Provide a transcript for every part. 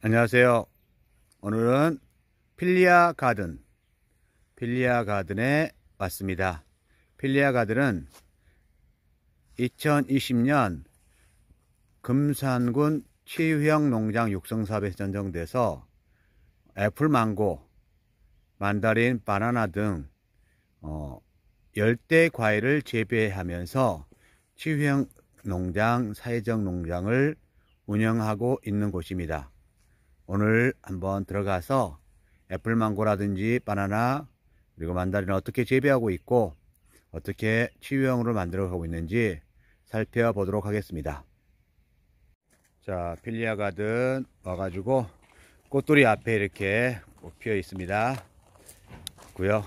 안녕하세요. 오늘은 필리아 가든에 왔습니다. 필리아 가든은 2020년 금산군 치유형 농장 육성사업에 선정돼서 애플, 망고, 만다린, 바나나 등 열대 과일을 재배하면서 치유형 농장, 사회적 농장을 운영하고 있는 곳입니다. 오늘 한번 들어가서 애플, 망고라든지 바나나 그리고 만다린을 어떻게 재배하고 있고 어떻게 치유형으로 만들어 가고 있는지 살펴보도록 하겠습니다. 자, 필리아 가든 와가지고 꽃돌이 앞에 이렇게 피어 있습니다. 고요.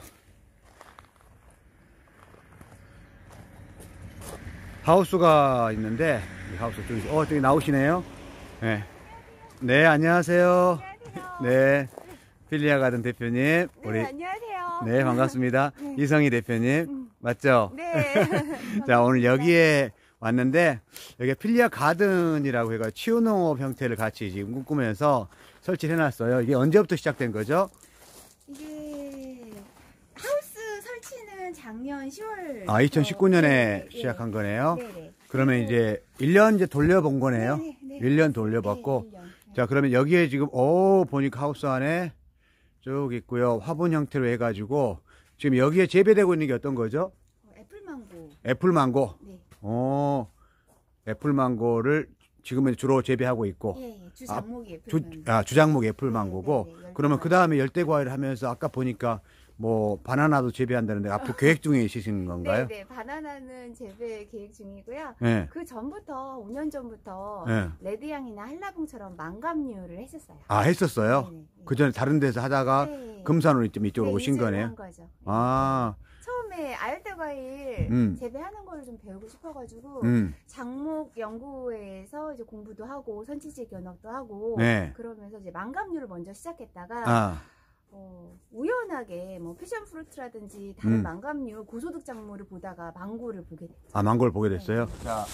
하우스가 있는데 이 하우스 쪽에 저기 나오시네요. 네. 네, 안녕하세요. 안녕하세요. 네, 필리아 가든 대표님. 네, 우리 안녕하세요. 네, 반갑습니다. 네. 이성희 대표님 맞죠? 네. 자, 오늘 여기에 왔는데 여기 필리아 가든이라고 해가 치유농업 형태를 같이 지금 꿈꾸면서 설치를 해놨어요. 이게 언제부터 시작된 거죠? 이게 하우스 설치는 작년 10월. 2019년에 네, 시작한 거네요. 네. 그러면 이제 1년 이제 돌려본 거네요. 네. 1년 돌려봤고. 네, 1년. 자, 그러면 여기에 지금 보니까 하우스 안에 쭉 있고요. 화분 형태로 해가지고 지금 여기에 재배되고 있는 게 어떤 거죠? 애플망고. 애플망고. 네. 애플망고를 지금은 주로 재배하고 있고. 예, 주작목이 애플망고. 주작목 애플망고고. 네, 그러면 그 다음에 열대과일을 하면서 아까 보니까 뭐 바나나도 재배한다는데 앞으로 계획 중에 있으신 건가요? 네, 바나나는 재배 계획 중이고요. 네. 그 전부터 5년 전부터 네. 레드향이나 한라봉처럼 망감류를 했었어요. 했었어요? 네. 그 전에 다른 데서 하다가 네. 금산으로 이쪽으로 오신 이제는 거네요? 한 거죠. 처음에 아열대 과일 재배하는 걸 좀 배우고 싶어가지고 장목 연구회에서 이제 공부도 하고 선취직 견학도 하고 네. 그러면서 이제 망감류를 먼저 시작했다가 우연하게 뭐 패션 프루트라든지 다른 망감류 고소득 작물을 보다가 망고를 보게 됐죠. 망고를 보게 됐어요? 네. 자,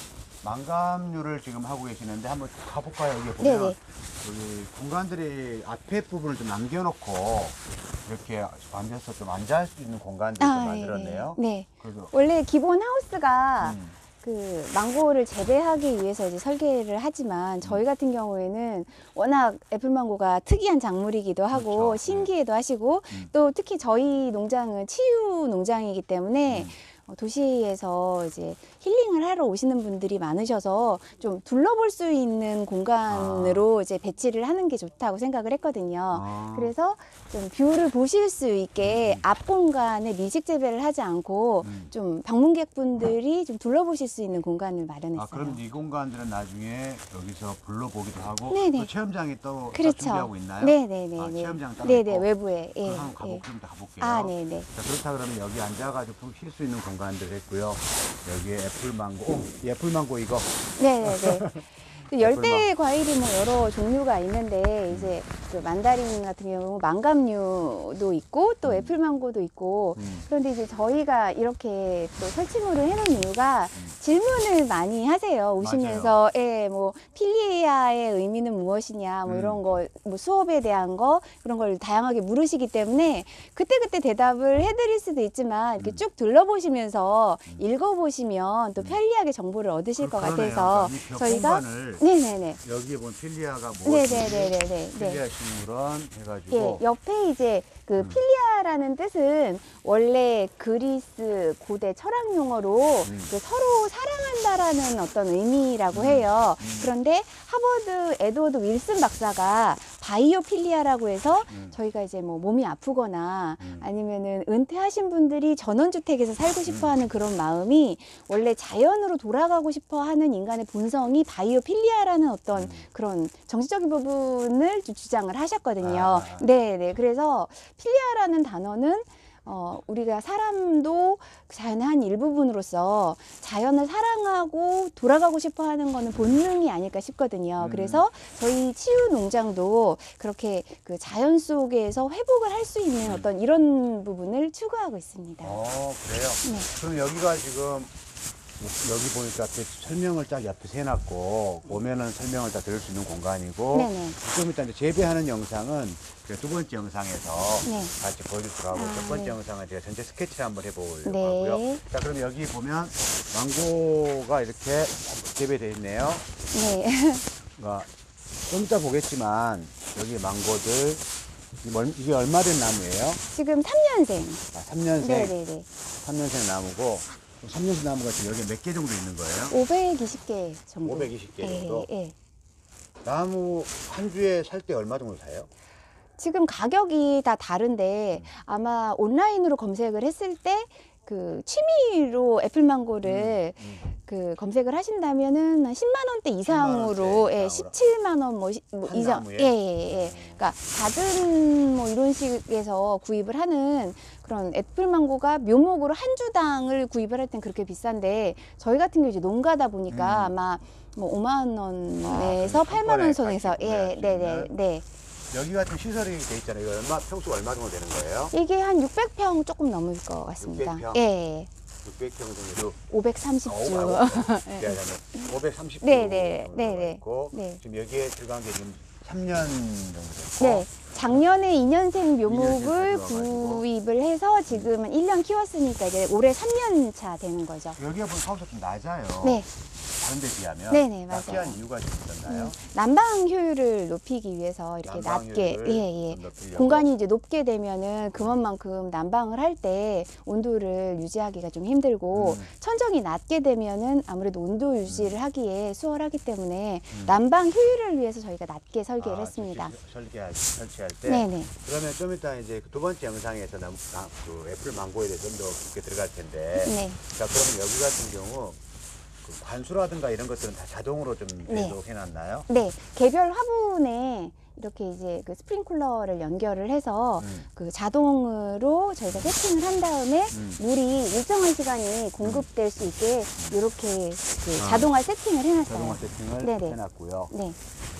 망감류를 지금 하고 계시는데 한번 가볼까요? 여기 보면 네네. 여기 공간들이 앞에 부분을 좀 남겨놓고 이렇게 앉아서 좀 앉아할 수 있는 공간들을 좀 만들었네요. 네. 그래서 원래 기본 하우스가 그 망고를 재배하기 위해서 이제 설계를 하지만 저희 같은 경우에는 워낙 애플망고가 특이한 작물이기도 하고 그렇죠. 신기해도 하시고 또 특히 저희 농장은 치유 농장이기 때문에 도시에서 이제 힐링을 하러 오시는 분들이 많으셔서 좀 둘러볼 수 있는 공간으로 이제 배치를 하는 게 좋다고 생각을 했거든요. 그래서 좀 뷰를 보실 수 있게 앞 공간에 미식 재배를 하지 않고 좀 방문객분들이 좀 둘러보실 수 있는 공간을 마련했어요. 그럼 이 공간들은 나중에 여기서 불러보기도 하고 네네. 또 체험장이 또 그렇죠. 준비하고 있나요? 네네네. 체험장 따로 네네. 있고. 외부에. 그럼 한번 가볼게요. 네네. 자, 그렇다 그러면 여기 앉아가지고 쉴 수 있는 공간들 했고요. 여기에 애플망고, 이 애플망고 이거. 네네네. 열대 과일이 뭐 여러 종류가 있는데 이제 그 만다린 같은 경우 망감류도 있고 또 애플망고도 있고 그런데 이제 저희가 이렇게 또 설치물을 해놓은 이유가 질문을 많이 하세요. 오시면서 뭐 필리아의 의미는 무엇이냐 뭐 이런 거 뭐 수업에 대한 거 그런 걸 다양하게 물으시기 때문에 그때그때 대답을 해드릴 수도 있지만 이렇게 쭉 둘러보시면서 읽어보시면 또 편리하게 정보를 얻으실 것 같아서 저희가 네네네. 여기에 본 필리아가 무엇인지 필리아 식물원 해가지고 옆에 이제 그 필리아라는 뜻은 원래 그리스 고대 철학 용어로 그 서로 사랑한다라는 어떤 의미라고 해요. 그런데 하버드 에드워드 윌슨 박사가 바이오필리아라고 해서 저희가 이제 뭐 몸이 아프거나 아니면은 은퇴하신 분들이 전원주택에서 살고 싶어 하는 그런 마음이 원래 자연으로 돌아가고 싶어 하는 인간의 본성이 바이오필리아라는 어떤 그런 정신적인 부분을 주장을 하셨거든요. 네네. 그래서 필리아라는 단어는 우리가 사람도 자연의 한 일부분으로서 자연을 사랑하고 돌아가고 싶어 하는 거는 본능이 아닐까 싶거든요. 그래서 저희 치유 농장도 그렇게 그 자연 속에서 회복을 할 수 있는 어떤 이런 부분을 추구하고 있습니다. 그래요? 네. 그럼 여기가 지금 여기 보니까 앞에 설명을 딱 옆에 해놨고 오면은 설명을 다 들을 수 있는 공간이고 네네. 좀 이따 이제 재배하는 영상은 그 두 번째 영상에서 네. 같이 보여주도록 하고 첫 번째 네. 영상은 제가 전체 스케치를 한번 해보려고 네. 하고요. 자, 그럼 여기 보면 망고가 이렇게 재배되어 있네요. 네. 그러니까 좀 이따 보겠지만 여기 망고들 이게 얼마 된 나무예요? 지금 3년생. 아, 3년생. 네네네. 3년생 나무고 3년생 나무가 지금 여기 몇 개 정도 있는 거예요? 520개 정도. 520개 예, 정도? 예. 나무 한 주에 살 때 얼마 정도 사요? 지금 가격이 다 다른데 아마 온라인으로 검색을 했을 때 그 취미로 애플망고를 그 검색을 하신다면은 한 10만 원대 이상으로 10만 원대 예, 17만 원 뭐 한 이상 나무에? 예. 그러니까 작은 뭐 이런 식에서 구입을 하는 그런 애플망고가 묘목으로 한 주당을 구입을 할 땐 그렇게 비싼데 저희 같은 경우 이제 농가다 보니까 아마 뭐 5만 원에서 8만 원 선에서 예, 네. 여기 같은 시설이 돼 있잖아요. 이거 평수가 얼마 정도 되는 거예요? 이게 한 600평 조금 넘을 것 같습니다. 600평? 예. 600평 정도. 530주. 530주 네네, 정도 네네. 있고 네. 지금 여기에 들어간 게 지금 3년 정도 됐고 네. 작년에 2년생 묘목을 2년생 들어와가지고. 구입을 해서 지금은 1년 키웠으니까 이제 올해 3년 차 되는 거죠. 여기가 보면 하우스가 좀 낮아요. 네. 다른 데 비하면 네네, 낮게 맞아요. 한 이유가 좀 있었나요? 난방 효율을 높이기 위해서 이렇게 난방 낮게 효율을 예. 좀 높이려고. 공간이 이제 높게 되면은 그만큼 난방을 할 때 온도를 유지하기가 좀 힘들고 천정이 낮게 되면은 아무래도 온도 유지를 하기에 수월하기 때문에 난방 효율을 위해서 저희가 낮게 설계를 했습니다. 설치할 때. 네네. 그러면 좀 이따 이제 두 번째 영상에서 그 애플 망고에 대해서 좀 더 깊게 들어갈 텐데. 네. 자, 그러면 여기 같은 경우 그 관수라든가 이런 것들은 다 자동으로 좀 네. 해놨나요? 네, 개별 화분에 이렇게 이제 그 스프링클러를 연결을 해서 그 자동으로 저희가 세팅을 한 다음에 물이 일정한 시간이 공급될 수 있게 이렇게 그 자동화 세팅을 해놨어요. 자동화 세팅을 네네. 해놨고요. 네,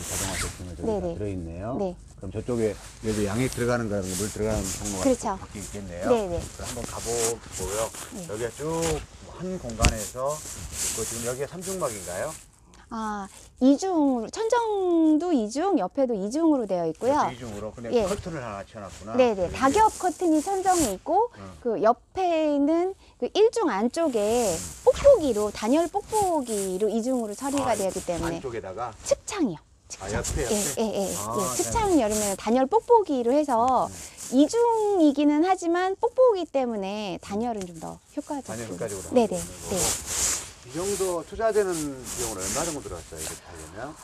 자동화 세팅을 저기 네네. 다 들어있네요. 네. 그럼 저쪽에 여기 양액 들어가는 거랑 물 들어가는 경로가 그렇죠. 바뀌어 있겠네요. 네네. 그럼 한번 가보고요. 네. 여기가 쭉 한 공간에서 있고 지금 여기가 삼중막인가요? 아, 이중으로 천정도 이중, 옆에도 이중으로 되어 있고요. 이중으로 근데 예. 커튼을 하나 쳐놨구나. 네네, 다겹 커튼이 천정이 있고 그 옆에는 그 일중 안쪽에 뽁뽁이로 단열 뽁뽁이로 이중으로 처리가 되었기 때문에 안쪽에다가 측창이요. 아, 옆에. 예. 아, 측창 열면 단열 뽁뽁이로 해서 이중이기는 하지만 뽁뽁이 때문에 단열은 좀 더 효과적으로. 단열 효과적으로 네네. 하고 있는 거고. 이 정도 투자되는 비용은 얼마 정도 들었어요? 이렇게 하려면?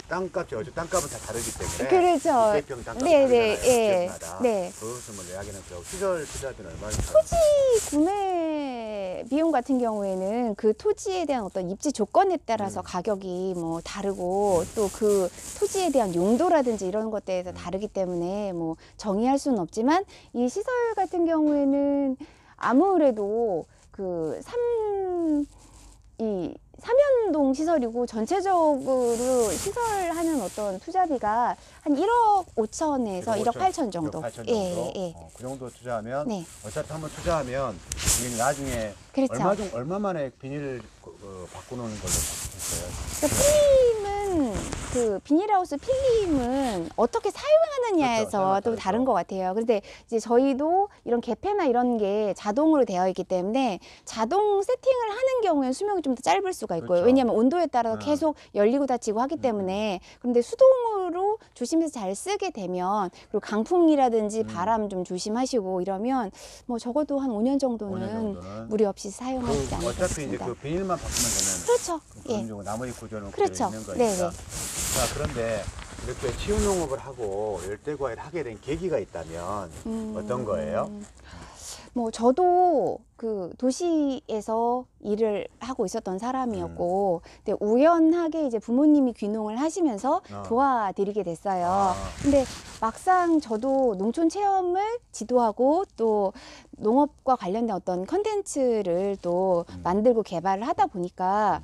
땅값이 어제 땅값은 다 다르기 때문에 그렇죠. 600평 땅값이 네네, 다르잖아요. 예. 지역마다. 네. 그것을 뭐 이야기는 그렇고 시설 투자비는 얼마 정도? 토지 구매 비용 같은 경우에는 그 토지에 대한 어떤 입지 조건에 따라서 가격이 뭐 다르고 또 그 토지에 대한 용도라든지 이런 것에 대해서 다르기 때문에 뭐 정의할 수는 없지만 이 시설 같은 경우에는 아무래도 그 삼연동 시설이고 전체적으로 시설하는 어떤 투자비가 한 1억 5천에서 1억 8천 정도. 1억 8천 정도. 예. 그 정도 투자하면 네. 어차피 한번 투자하면 이게 나중에 그렇죠. 얼마 만에 비닐을 바꾸는 걸로 했어요. 그러니까 필름은 그 비닐하우스 필름은 어떻게 사용하느냐에서 그렇죠. 또 다른 것 같아요. 그런데 이제 저희도 이런 개폐나 이런 게 자동으로 되어 있기 때문에 자동 세팅을 하는 경우에는 수명이 좀 더 짧을 수가 있고요. 그렇죠. 왜냐하면 온도에 따라서 계속 열리고 닫히고 하기 때문에. 그런데 수동으로 조심해서 잘 쓰게 되면 그리고 강풍이라든지 바람 좀 조심하시고 이러면 뭐 적어도 한 5년 정도는 무리 없이 사용하지 않을까 어차피 이제 싶습니다. 그 비닐만 바꾸면 되는 그렇죠. 그런 예. 경우 나머지 구조는 그렇죠. 그대로 있는 거니까. 네네. 자, 그런데 이렇게 치유농업을 하고 열대과일을 하게 된 계기가 있다면 어떤 거예요? 뭐 저도 그 도시에서 일을 하고 있었던 사람이었고, 근데 우연하게 이제 부모님이 귀농을 하시면서 도와드리게 됐어요. 근데 막상 저도 농촌 체험을 지도하고 또 농업과 관련된 어떤 컨텐츠를 또 만들고 개발을 하다 보니까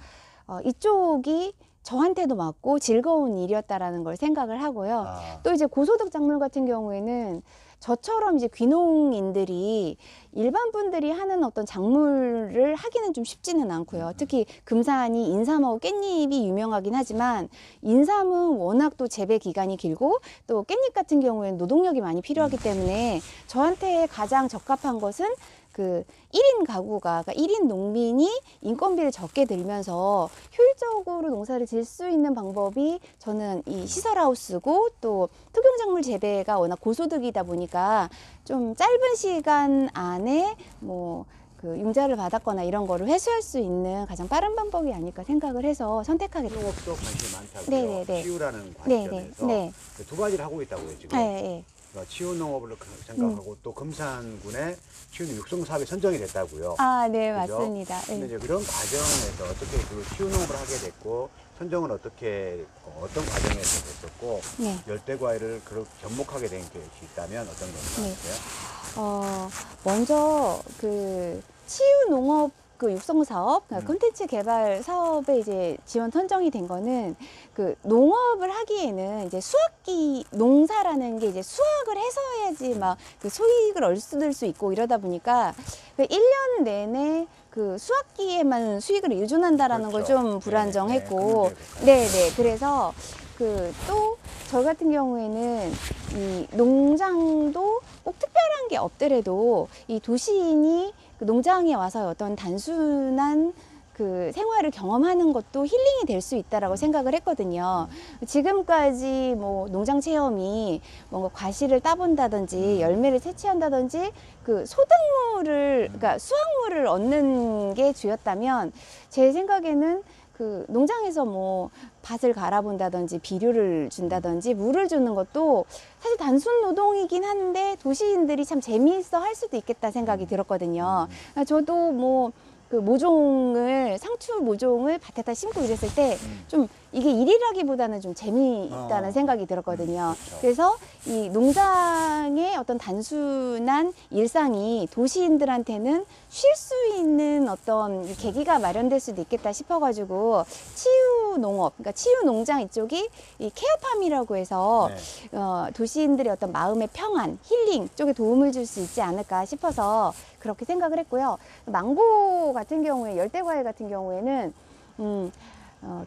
이쪽이 저한테도 맞고 즐거운 일이었다라는 걸 생각을 하고요. 아. 또 이제 고소득 작물 같은 경우에는 저처럼 이제 귀농인들이 일반 분들이 하는 어떤 작물을 하기는 좀 쉽지는 않고요. 특히 금산이 인삼하고 깻잎이 유명하긴 하지만 인삼은 워낙 또 재배 기간이 길고 또 깻잎 같은 경우에는 노동력이 많이 필요하기 때문에 저한테 가장 적합한 것은 그 1인 가구가, 그러니까 1인 농민이 인건비를 적게 들면서 효율적으로 농사를 지을 수 있는 방법이 저는 이 시설하우스고 또 토경작물 재배가 워낙 고소득이다 보니까 좀 짧은 시간 안에 뭐 그 융자를 받았거나 이런 거를 회수할 수 있는 가장 빠른 방법이 아닐까 생각을 해서 선택하게 됐습니다. 농업도 관심이 많다고요. 네네네. 치유라는 네네. 관점에서 네. 두 가지를 하고 있다고요 지금. 네. 그러니까 치유 농업을 생각하고 또 금산군의 치유 육성 사업에 선정이 됐다고요. 아, 네, 그죠? 맞습니다. 근데 네. 이제 그런 과정에서 어떻게 그 치유 농업을 하게 됐고 선정은 어떻게 어떤 과정에서 됐었고 네. 열대 과일을 그렇게 접목하게 된 것이 있다면 어떤 건지 네. 아세요? 먼저 그 치유 농업 그 육성 사업, 그러니까 콘텐츠 개발 사업에 이제 지원 선정이 된 거는 그 농업을 하기에는 이제 수확기 농사라는 게 이제 수확을 해서 해야지 막 그 소익을 얻을 수 있고 이러다 보니까 그 1년 내내 그 수확기에만 수익을 의존한다라는 그렇죠. 걸 좀 불안정했고, 네, 네네. 그래서 그 또 저 같은 경우에는 이 농장도 꼭 특별한 게 없더라도 이 도시인이 그 농장에 와서 어떤 단순한 그 생활을 경험하는 것도 힐링이 될 수 있다라고 생각을 했거든요. 지금까지 뭐 농장 체험이 뭔가 과실을 따본다든지 열매를 채취한다든지 그 소득물을, 그러니까 수확물을 얻는 게 주였다면 제 생각에는 그 농장에서 뭐 밭을 갈아본다든지 비료를 준다든지 물을 주는 것도 사실 단순 노동이긴 한데 도시인들이 참 재미있어 할 수도 있겠다 생각이 들었거든요. 저도 뭐 그 모종을 상추 모종을 밭에다 심고 이랬을 때 좀 이게 일이라기보다는 좀 재미있다는 생각이 들었거든요. 그렇죠. 그래서 이 농장의 어떤 단순한 일상이 도시인들한테는 쉴 수 있는 어떤 계기가 마련될 수도 있겠다 싶어가지고 치유 농업, 그러니까 치유 농장 이쪽이 이 케어팜이라고 해서 네. 도시인들의 어떤 마음의 평안, 힐링 쪽에 도움을 줄 수 있지 않을까 싶어서 그렇게 생각을 했고요. 망고 같은 경우에, 열대과일 같은 경우에는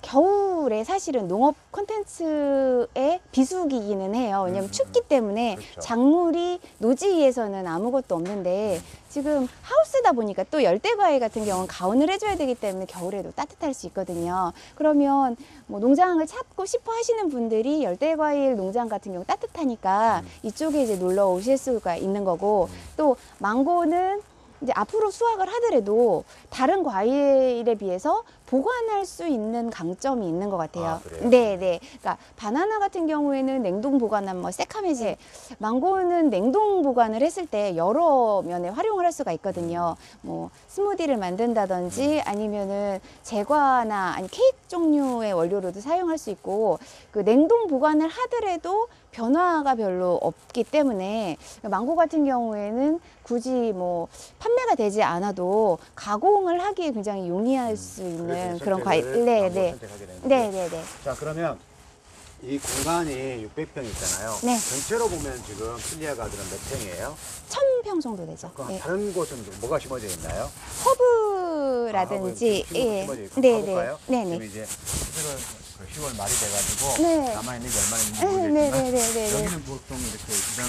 겨울에 사실은 농업 콘텐츠의 비수기이기는 해요. 왜냐하면 춥기 때문에 그렇죠. 작물이 노지에서는 아무것도 없는데 지금 하우스다 보니까 또 열대과일 같은 경우는 가온을 해줘야 되기 때문에 겨울에도 따뜻할 수 있거든요. 그러면 뭐 농장을 찾고 싶어 하시는 분들이 열대과일 농장 같은 경우 따뜻하니까 이쪽에 이제 놀러 오실 수가 있는 거고, 또 망고는 이제 앞으로 수확을 하더라도 다른 과일에 비해서 보관할 수 있는 강점이 있는 것 같아요. 아, 그래요? 네. 그러니까 바나나 같은 경우에는 냉동 보관하면 뭐 새카매지, 망고는 냉동 보관을 했을 때 여러 면에 활용을 할 수가 있거든요. 뭐 스무디를 만든다든지 아니면은 제과나 아니 케이크 종류의 원료로도 사용할 수 있고, 그 냉동 보관을 하더라도 변화가 별로 없기 때문에 망고 같은 경우에는 굳이 뭐 판매가 되지 않아도 가공을 하기에 굉장히 용이할 수 있는 그런 과일. 네. 자, 그러면 이 공간이 600평 있잖아요. 네. 전체로 보면 지금 필리아 가든은 몇 평이에요? 1000평 정도 되죠. 그럼 네. 다른 곳은 뭐가 심어져 있나요? 허브라든지, 예. 심어져 있고 네네. 가볼까요? 네네. 지금 이제 10월 말이 돼가지고 네. 남아있는 게 얼마나 있는지 모르겠지만 네네네네. 여기는 보통 이렇게 이런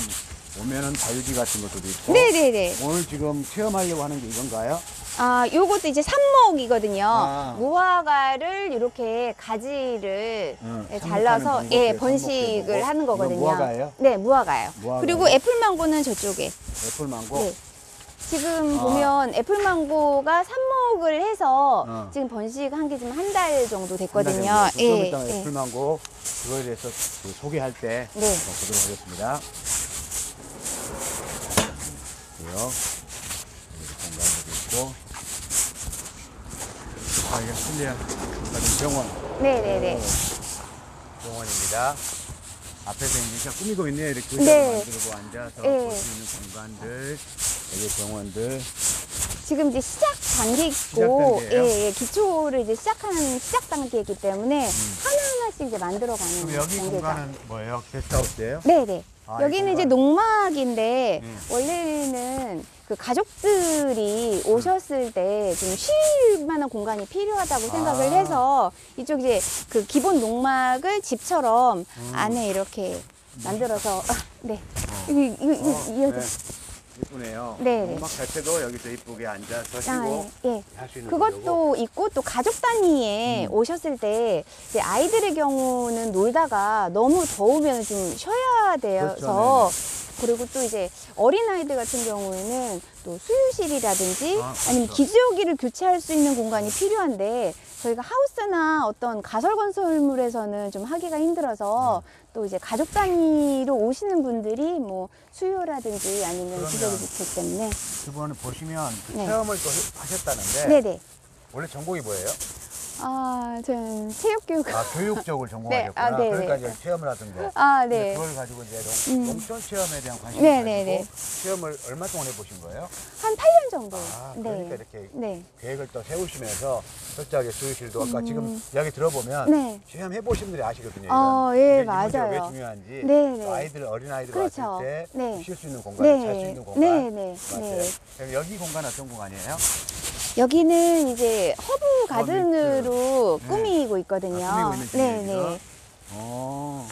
오면은 다육이 같은 것도 있고 네네네. 오늘 지금 체험하려고 하는 게 이건가요? 아, 요것도 이제 삽목이거든요. 아. 무화과를 이렇게 가지를 삽목하는 잘라서 방법에 번식을 삽목해보고. 하는 거거든요. 이건 무화과예요? 네, 무화과요. 무화과요? 그리고 애플망고는 저쪽에. 애플망고? 네. 지금 아. 보면 애플망고가 삽목을 해서 어. 지금 번식한 게 지금 한 달 정도 됐거든요. 좀 예, 이따 예. 애플망고 그거에 대해서 그 소개할 때 네. 보도록 하겠습니다. 그리고 여기 공간도 있고 이게 필리아 가든 병원. 네네네. 병원입니다. 앞에서 이제 꾸미고 있네요. 이렇게 의자도 네. 만들고 앉아서 네. 볼 수 있는 공간들, 여기 병원들. 지금 이제 시작 단계이고, 시작 단계예요? 예, 기초를 이제 시작하는 시작 단계이기 때문에 하나하나씩 이제 만들어가는 그럼 여기 단계가. 공간은 뭐예요? 게스트하우스예요? 네네. 아, 여기는 이 이제 공간. 농막인데, 원래는 그 가족들이 오셨을 때 좀 쉴 만한 공간이 필요하다고 생각을 해서 이쪽 이제 그 기본 농막을 집처럼 안에 이렇게 만들어서, 네. 이거, 네. 이쁘네요. 네. 농막 자체도 여기서 이쁘게 앉아서 쉬고 예. 할 수 있는 그것도 있고 또 가족 단위에 오셨을 때 이제 아이들의 경우는 놀다가 너무 더우면 좀 쉬어야 돼서 그렇죠. 그리고 또 이제 어린 아이들 같은 경우에는 또 수유실이라든지 아니면 그렇죠. 기저귀를 교체할 수 있는 공간이 필요한데 저희가 하우스나 어떤 가설 건설물에서는 좀 하기가 힘들어서 또 이제 가족 단위로 오시는 분들이 뭐 수유라든지 아니면 그러면 기저귀 교체 때문에 이번에 보시면 그 네. 체험을 또 하셨다는데 네네. 원래 전공이 뭐예요? 아, 저는 체육교육. 아, 교육 쪽을 전공하셨구나. 네. 그러니까 이제 체험을 하던 거. 아, 근데 네. 그걸 가지고 이제 농촌 체험에 대한 관심을 네, 가지고 네, 네. 체험을 얼마 동안 해보신 거예요? 한 8년 정도. 아, 네. 그러니까 이렇게 네. 계획을 또 세우시면서 철저하게 수유실도 아까 지금 이야기 들어보면 네. 체험해보신 분들이 아시거든요. 예, 이게 맞아요. 이분들이 왜 중요한지 네, 네. 또 아이들, 어린아이들 그렇죠. 왔을 때 네. 쉴 수 있는 공간, 네. 잘 수 있는 공간. 네, 네, 맞아요. 네. 그럼 여기 공간 어떤 공간이에요? 여기는 이제 허브 가든으로 네. 꾸미고 있거든요. 꾸미고 있는 네, 중이에요, 네. 어.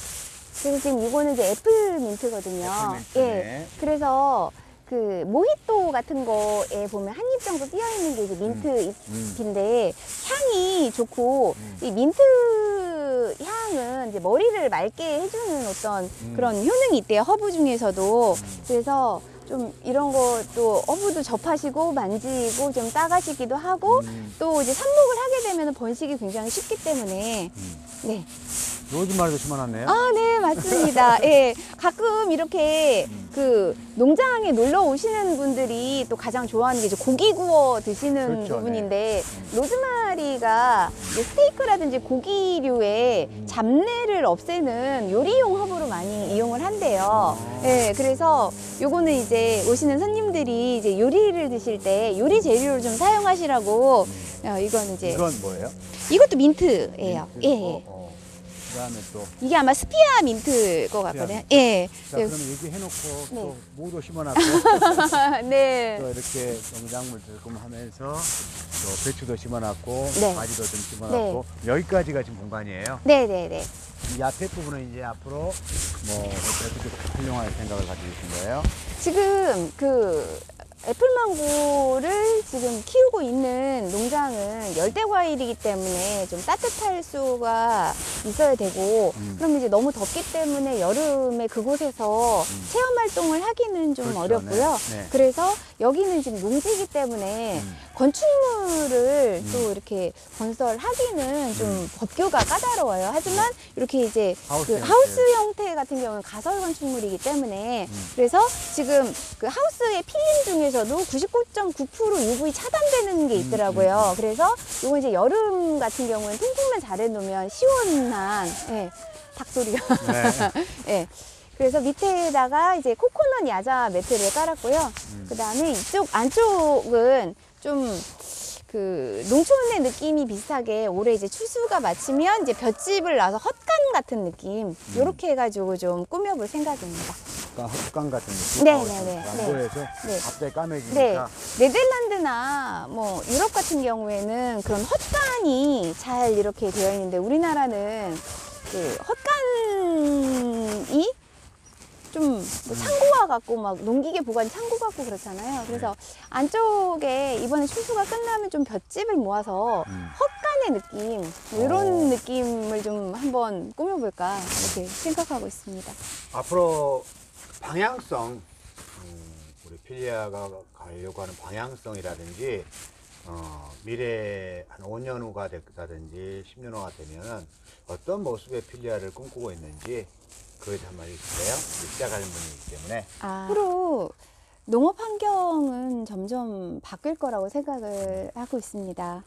그래서 지금 이거는 이제 애플민트거든요. 애플민트네. 예. 그래서 그 모히또 같은 거에 보면 한 입 정도 띄어 있는 게 이제 민트 잎인데 향이 좋고 이 민트 향은 이제 머리를 맑게 해주는 어떤 그런 효능이 있대요. 허브 중에서도. 그래서 좀 이런 것도 허브도 접하시고 만지고 좀 따가시기도 하고 또 이제 삽목을 하게 되면 번식이 굉장히 쉽기 때문에 네. 로즈마리도 심어놨네요. 아, 네, 맞습니다. 예. 가끔 이렇게 그 농장에 놀러 오시는 분들이 또 가장 좋아하는 게 이제 고기 구워 드시는 그렇죠, 부분인데 로즈마리가 이제 스테이크라든지 고기류의 잡내를 없애는 요리용 허브로 많이 이용을 한대요. 예. 그래서 요거는 이제 오시는 손님들이 이제 요리를 드실 때 요리 재료를 좀 사용하시라고 이건 이제 이건 뭐예요? 이것도 민트예요. 예. 그다음에 또. 이게 아마 스피아 민트일 것 같거든요. 예. 자, 그러면 얘기해놓고 또 네. 무도 심어놨고 네. 또 이렇게 농작물 조금 하면서 또 배추도 심어놨고 네. 가지도 좀 심어놨고 여기까지가 지금 공간이에요. 네네네. 이 앞에 부분은 이제 앞으로 뭐 어떻게 활용할 생각을 가지고 계신 거예요? 지금 그 애플망고를 지금 키우고 있는 농장은 열대 과일이기 때문에 좀 따뜻할 수가 있어야 되고 그럼 이제 너무 덥기 때문에 여름에 그곳에서 체험 활동을 하기는 좀 그렇죠. 어렵고요. 네. 네. 그래서 여기는 지금 농지이기 때문에 건축물을 또 이렇게 건설하기는 좀 법규가 까다로워요. 하지만 이렇게 이제 하우스 그 형태. 하우스 형태 같은 경우는 가설 건축물이기 때문에 그래서 지금 그 하우스의 필름 중에서도 99.9% UV 차단되는 게 있더라고요. 그래서 이거 이제 여름 같은 경우는 통풍만 잘 해놓으면 시원한 닭소리가 예. 그래서 밑에다가 이제 코코넛 야자 매트를 깔았고요. 그 다음에 이쪽 안쪽은 좀 그 농촌의 느낌이 비슷하게 올해 이제 추수가 마치면 이제 볏짚을 놔서 헛간 같은 느낌 요렇게 해가지고 좀 꾸며볼 생각입니다. 약간 헛간 같은 느낌? 네네네. 안 네. 보여서 네. 갑자기 네, 까매지니까 네덜란드나 뭐 유럽 같은 경우에는 그런 헛간이 잘 이렇게 되어 있는데 우리나라는 그 헛간이 좀 창고와 같고 막 농기계 보관 창고 같고 그렇잖아요. 그래서 안쪽에 이번에 추수가 끝나면 좀 볏짚을 모아서 헛간의 느낌 뭐 이런 느낌을 좀 한번 꾸며볼까 이렇게 생각하고 있습니다. 앞으로 방향성 우리 필리아가 가려고 하는 방향성이라든지 미래 한 5년 후가 됐다든지 10년 후가 되면 어떤 모습의 필리아를 꿈꾸고 있는지 그에 한마디 주세요. 시작하는 분이기 때문에. 앞으로 농업 환경은 점점 바뀔 거라고 생각을 하고 있습니다.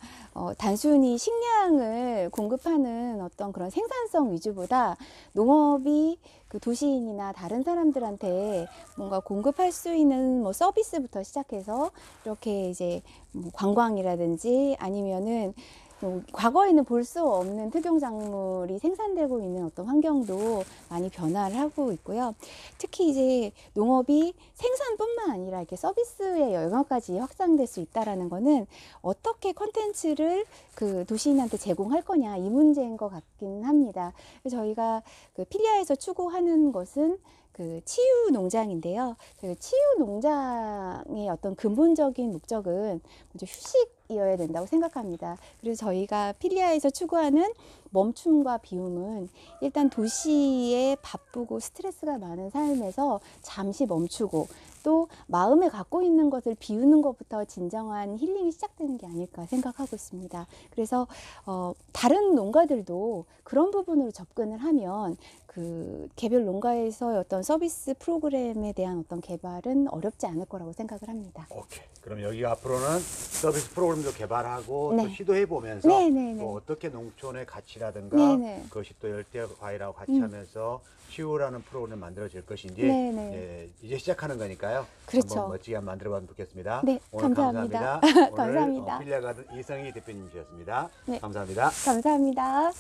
단순히 식량을 공급하는 어떤 그런 생산성 위주보다 농업이 그 도시인이나 다른 사람들한테 뭔가 공급할 수 있는 뭐 서비스부터 시작해서 이렇게 이제 뭐 관광이라든지 아니면은 과거에는 볼 수 없는 특용작물이 생산되고 있는 어떤 환경도 많이 변화를 하고 있고요. 특히 이제 농업이 생산뿐만 아니라 이렇게 서비스의 영역까지 확장될 수 있다라는 거는 어떻게 콘텐츠를 그 도시인한테 제공할 거냐 이 문제인 것 같긴 합니다. 그래서 저희가 그 필리아에서 추구하는 것은 그 치유 농장인데요. 그 치유 농장의 어떤 근본적인 목적은 먼저 휴식이어야 된다고 생각합니다. 그래서 저희가 필리아에서 추구하는 멈춤과 비움은 일단 도시의 바쁘고 스트레스가 많은 삶에서 잠시 멈추고 또 마음에 갖고 있는 것을 비우는 것부터 진정한 힐링이 시작되는 게 아닐까 생각하고 있습니다. 그래서 다른 농가들도 그런 부분으로 접근을 하면 그 개별 농가에서의 어떤 서비스 프로그램에 대한 어떤 개발은 어렵지 않을 거라고 생각을 합니다. 오케이. 그럼 여기가 앞으로는 서비스 프로그램도 개발하고 네. 또 시도해 보면서 네네네. 또 어떻게 농촌의 가치라든가 네네. 그것이 또 열대 과일하고 같이 하면서 치유라는 프로그램 만들어질 것인지 네네. 예, 이제 시작하는 거니까요. 그렇죠. 한번 멋지게 한번 만들어봤으면 좋겠습니다. 네, 오늘 감사합니다. 감사합니다. 오늘 감사합니다. 필리아 가든 이성희 대표님이셨습니다. 네. 감사합니다. 감사합니다.